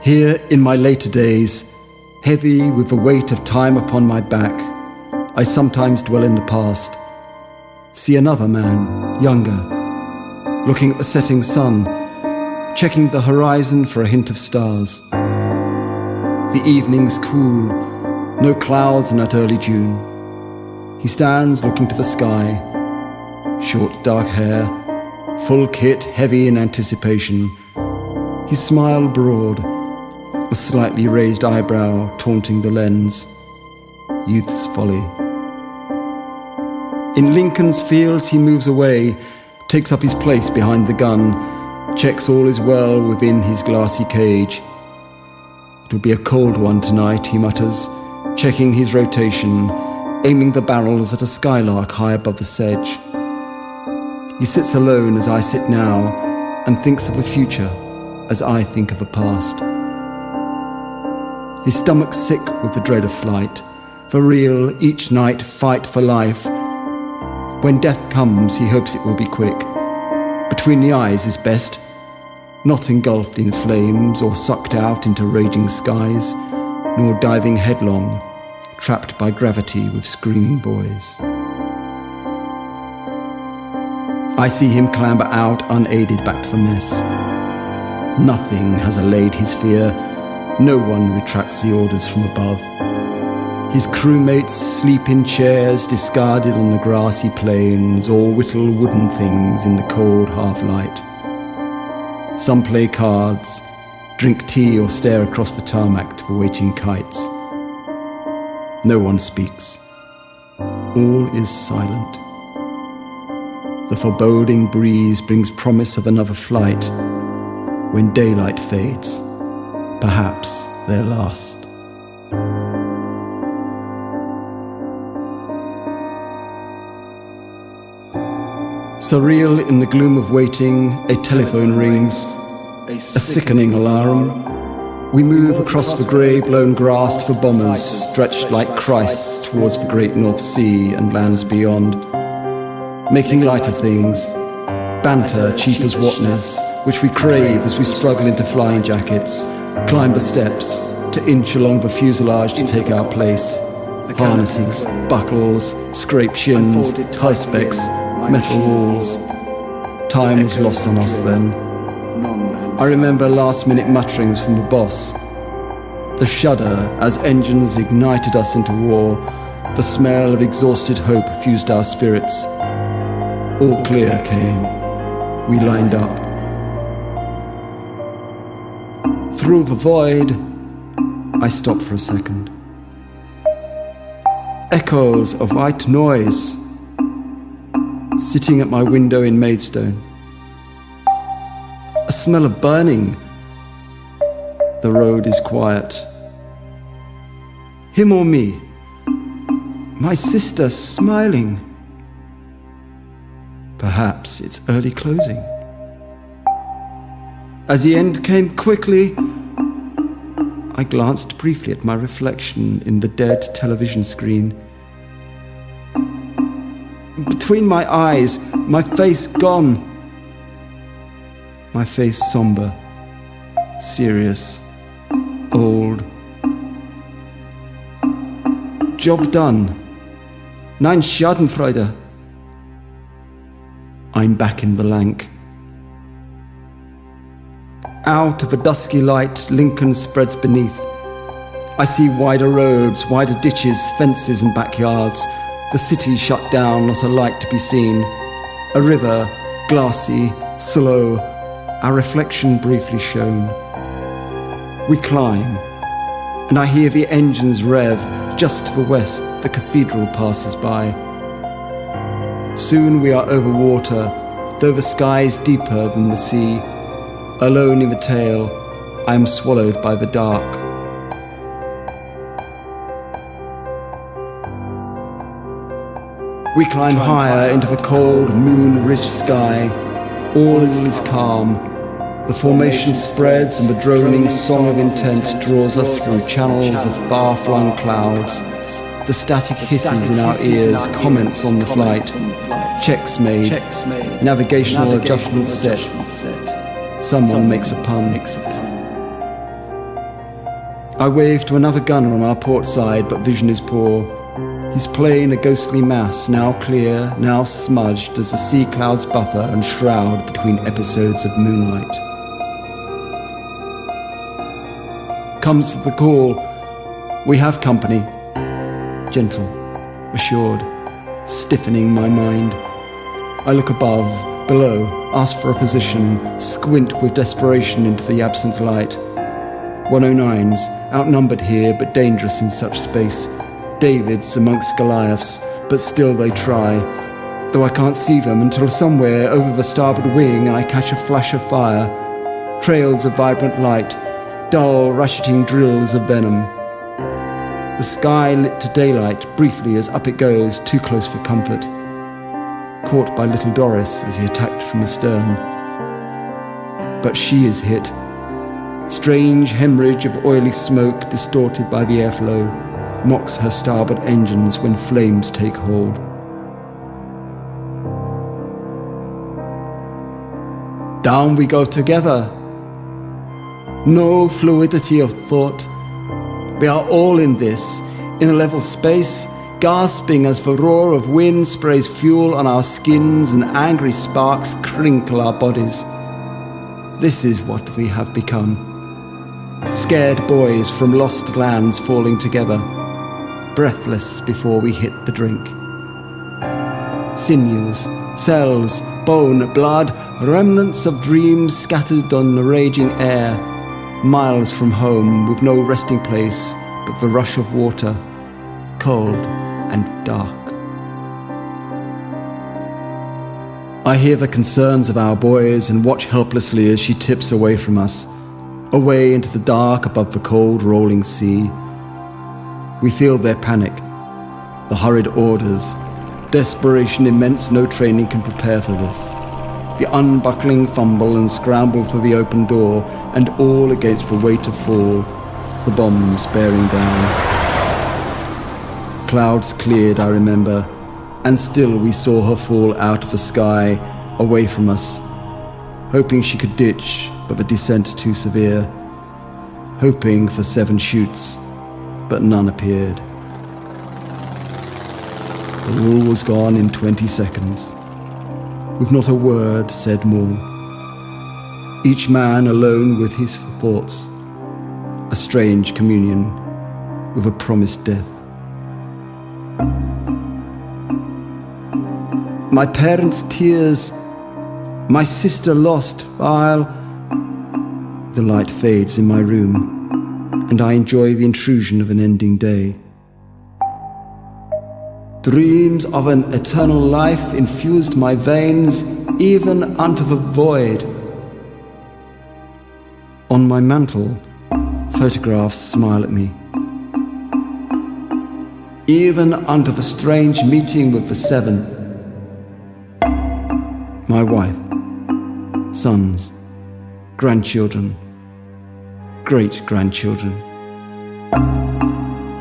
Here in my later days, heavy with the weight of time upon my back, I sometimes dwell in the past, see another man, younger, looking at the setting sun, checking the horizon for a hint of stars. The evening's cool, no clouds in that early June. He stands looking to the sky, short dark hair, full kit heavy in anticipation, his smile broad, a slightly raised eyebrow taunting the lens, youth's folly. In Lincoln's fields he moves away, takes up his place behind the gun, checks all is well within his glassy cage. It'll be a cold one tonight, he mutters, checking his rotation, aiming the barrels at a skylark high above the sedge. He sits alone as I sit now, and thinks of the future as I think of the past. His stomach's sick with the dread of flight, for real, each night fight for life. When death comes, he hopes it will be quick. Between the eyes is best, not engulfed in flames or sucked out into raging skies, nor diving headlong, trapped by gravity with screaming boys. I see him clamber out unaided back to the mess. Nothing has allayed his fear, no one retracts the orders from above. His crewmates sleep in chairs discarded on the grassy plains, or whittle wooden things in the cold half-light. Some play cards, drink tea or stare across the tarmac to the waiting kites. No one speaks. All is silent. The foreboding breeze brings promise of another flight. When daylight fades, perhaps their last. Surreal in the gloom of waiting, a telephone rings, a sickening alarm. We move across the grey-blown grass to the bombers, stretched like Christs towards the great North Sea and lands beyond. Making light of things, banter cheap as whatness, which we crave as we struggle into flying jackets, climb the steps, to inch along the fuselage to take our place. Harnesses, buckles, scrape shins, high-specs, metal walls. Time was lost on us then. I remember last-minute mutterings from the boss. The shudder as engines ignited us into war. The smell of exhausted hope fused our spirits. All clear came. We lined up. Through the void, I stopped for a second. Echoes of white noise. Sitting at my window in Maidstone. A smell of burning. The road is quiet. Him or me? My sister smiling. Perhaps it's early closing. As the end came quickly, I glanced briefly at my reflection in the dead television screen. Between my eyes, my face gone. My face somber, serious, old. Job done. Nein Schadenfreude. I'm back in the Lank. Out of a dusky light, Lincoln spreads beneath. I see wider roads, wider ditches, fences and backyards. The city shut down, not a light to be seen. A river, glassy, slow, our reflection briefly shown. We climb, and I hear the engines rev. Just to the west, the cathedral passes by. Soon we are over water, though the sky is deeper than the sea. Alone in the tale, I am swallowed by the dark. We climb higher into the cold, moon-rich sky. All is calm. The formation spreads and the droning song of intent draws us through channels of far-flung clouds. The static hisses in our ears, comments on the flight. Checks made, navigational adjustments set. Someone makes a pun. I wave to another gunner on our port side, but vision is poor. He's playing a ghostly mass, now clear, now smudged as the sea clouds buffer and shroud between episodes of moonlight. Comes the call. We have company. Gentle, assured, stiffening my mind. I look above, below, ask for a position, squint with desperation into the absent light. 109s, outnumbered here but dangerous in such space. Davids amongst Goliaths, but still they try. Though I can't see them until somewhere over the starboard wing I catch a flash of fire. Trails of vibrant light, dull ratcheting drills of venom. The sky lit to daylight briefly as up it goes, too close for comfort. Caught by little Doris as he attacked from the stern. But she is hit. Strange hemorrhage of oily smoke distorted by the airflow mocks her starboard engines when flames take hold. Down we go together. No fluidity of thought. We are all in this, in a level space, gasping as the roar of wind sprays fuel on our skins and angry sparks crinkle our bodies. This is what we have become. Scared boys from lost lands falling together, breathless before we hit the drink. Sinews, cells, bone, blood, remnants of dreams scattered on the raging air, miles from home with no resting place but the rush of water, cold and dark. I hear the concerns of our boys and watch helplessly as she tips away from us, away into the dark above the cold rolling sea. We feel their panic, the hurried orders, desperation immense no training can prepare for this. The unbuckling fumble and scramble for the open door, and all against the weight of fall, the bombs bearing down. Clouds cleared, I remember, and still we saw her fall out of the sky, away from us, hoping she could ditch, but the descent too severe, hoping for 7 shoots, but none appeared. The all was gone in 20 seconds, with not a word said more. Each man alone with his thoughts, a strange communion with a promised death. My parents' tears, my sister lost, while the light fades in my room, and I enjoy the intrusion of an ending day. Dreams of an eternal life infused my veins, even unto the void. On my mantle, photographs smile at me. Even unto the strange meeting with the 7. My wife, sons, grandchildren, great-grandchildren.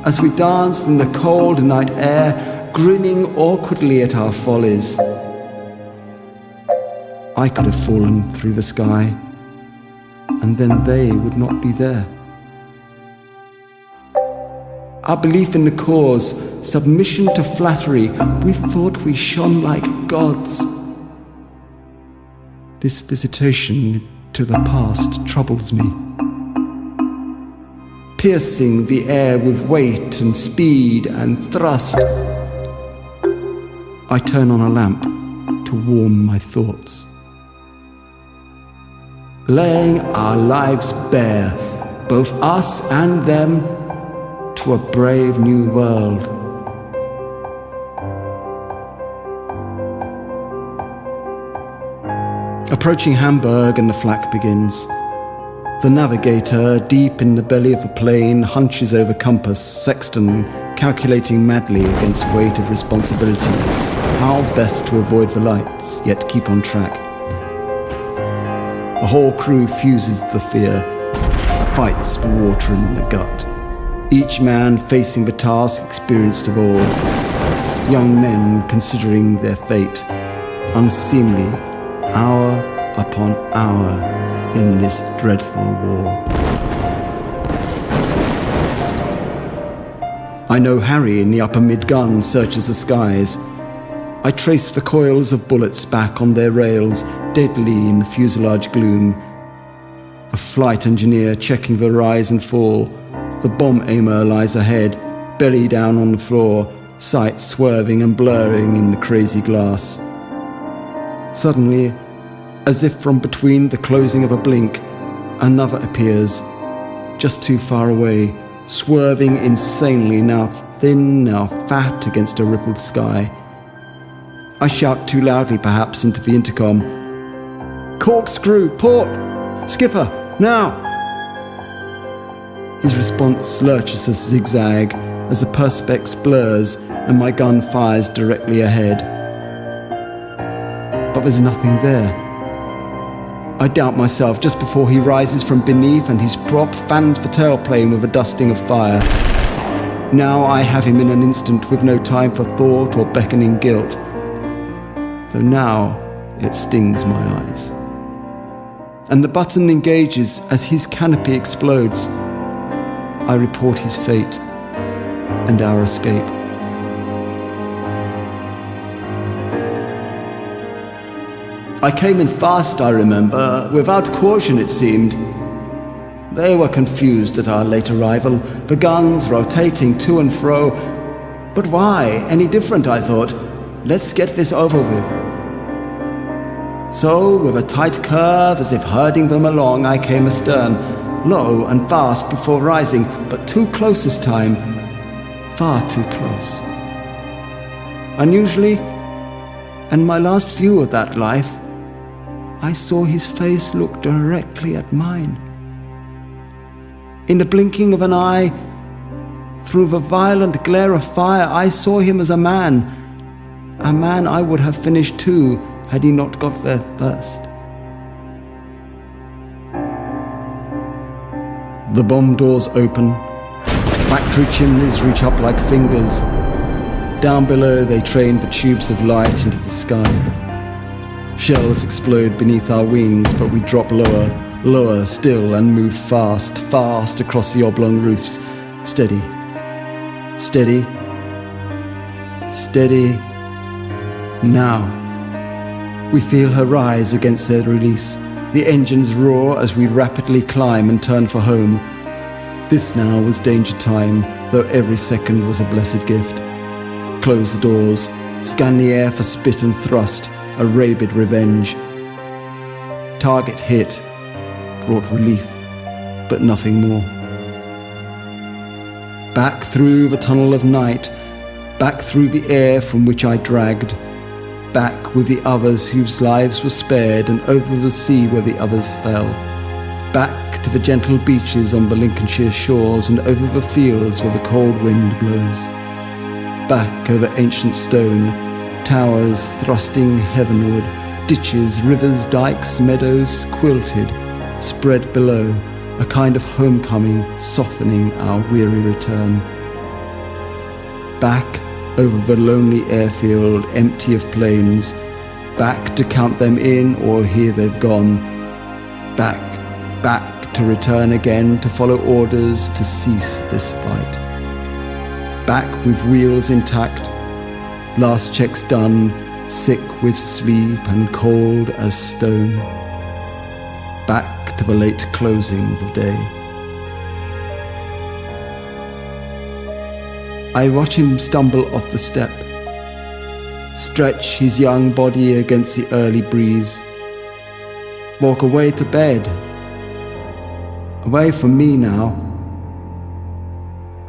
As we danced in the cold night air, grinning awkwardly at our follies, I could have fallen through the sky, and then they would not be there. Our belief in the cause, submission to flattery, we thought we shone like gods. This visitation to the past troubles me, piercing the air with weight and speed and thrust. I turn on a lamp to warm my thoughts. Laying our lives bare, both us and them, to a brave new world. Approaching Hamburg and the flak begins. The navigator, deep in the belly of the plane, hunches over compass, sextant, calculating madly against weight of responsibility, how best to avoid the lights, yet keep on track. The whole crew fuses the fear, fights for water in the gut, each man facing the task experienced of all, young men considering their fate, unseemly, hour upon hour in this dreadful war. I know Harry in the upper mid-gun searches the skies. I trace the coils of bullets back on their rails, deadly in the fuselage gloom. A flight engineer checking the rise and fall. The bomb aimer lies ahead, belly down on the floor, sight swerving and blurring in the crazy glass. Suddenly, as if from between the closing of a blink, another appears, just too far away, swerving insanely, now thin, now fat against a rippled sky. I shout too loudly, perhaps, into the intercom. "Corkscrew, port! Skipper, now!" His response lurches a zigzag as the perspex blurs and my gun fires directly ahead. But there's nothing there. I doubt myself just before he rises from beneath and his prop fans the tailplane with a dusting of fire. Now I have him in an instant with no time for thought or beckoning guilt. Though now it stings my eyes. And the button engages as his canopy explodes. I report his fate and our escape. I came in fast, I remember, without caution it seemed. They were confused at our late arrival, the guns rotating to and fro. But why? Any different, I thought. Let's get this over with. So, with a tight curve, as if herding them along, I came astern, low and fast before rising, but too close this time, far too close. Unusually, and my last view of that life, I saw his face look directly at mine. In the blinking of an eye, through the violent glare of fire, I saw him as a man I would have finished too, had he not got there first. The bomb doors open. Factory chimneys reach up like fingers. Down below they train the tubes of light into the sky. Shells explode beneath our wings, but we drop lower, lower still, and move fast, fast across the oblong roofs. Steady. Steady. Steady. Now. We feel her rise against their release. The engines roar as we rapidly climb and turn for home. This now was danger time, though every second was a blessed gift. Close the doors, scan the air for spit and thrust, a rabid revenge. Target hit, brought relief, but nothing more. Back through the tunnel of night, back through the air from which I dragged, back with the others whose lives were spared, and over the sea where the others fell. Back to the gentle beaches on the Lincolnshire shores, and over the fields where the cold wind blows. Back over ancient stone, towers thrusting heavenward, ditches, rivers, dikes, meadows, quilted, spread below, a kind of homecoming softening our weary return. Back over the lonely airfield, empty of planes, back to count them in or here they've gone. Back to return again, to follow orders to cease this fight. Back with wheels intact, last checks done, sick with sleep and cold as stone. Back to the late closing of the day. I watch him stumble off the step, stretch his young body against the early breeze, walk away to bed, away from me now,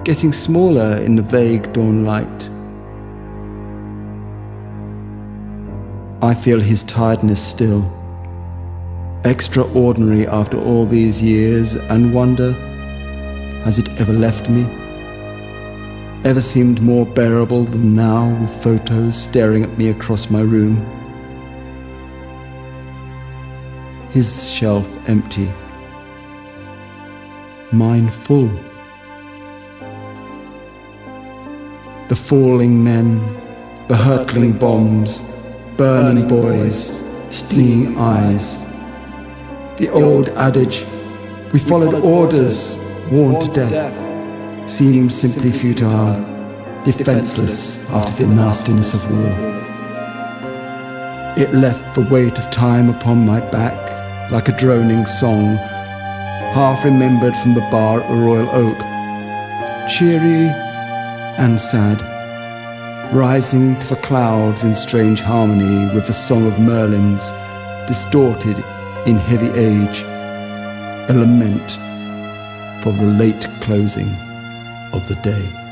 getting smaller in the vague dawn light. I feel his tiredness still, extraordinary after all these years, and wonder, has it ever left me? Ever seemed more bearable than now, with photos staring at me across my room? His shelf empty, mine full. The falling men, the hurtling bombs, burning boys, stinging eyes. The old adage, we followed orders, worn to death, seems simply futile. defenceless after the nastiness of war. It left the weight of time upon my back like a droning song, half remembered from the bar at the Royal Oak, cheery and sad, rising to the clouds in strange harmony with the song of Merlin's, distorted in heavy age, a lament for the late closing of the day.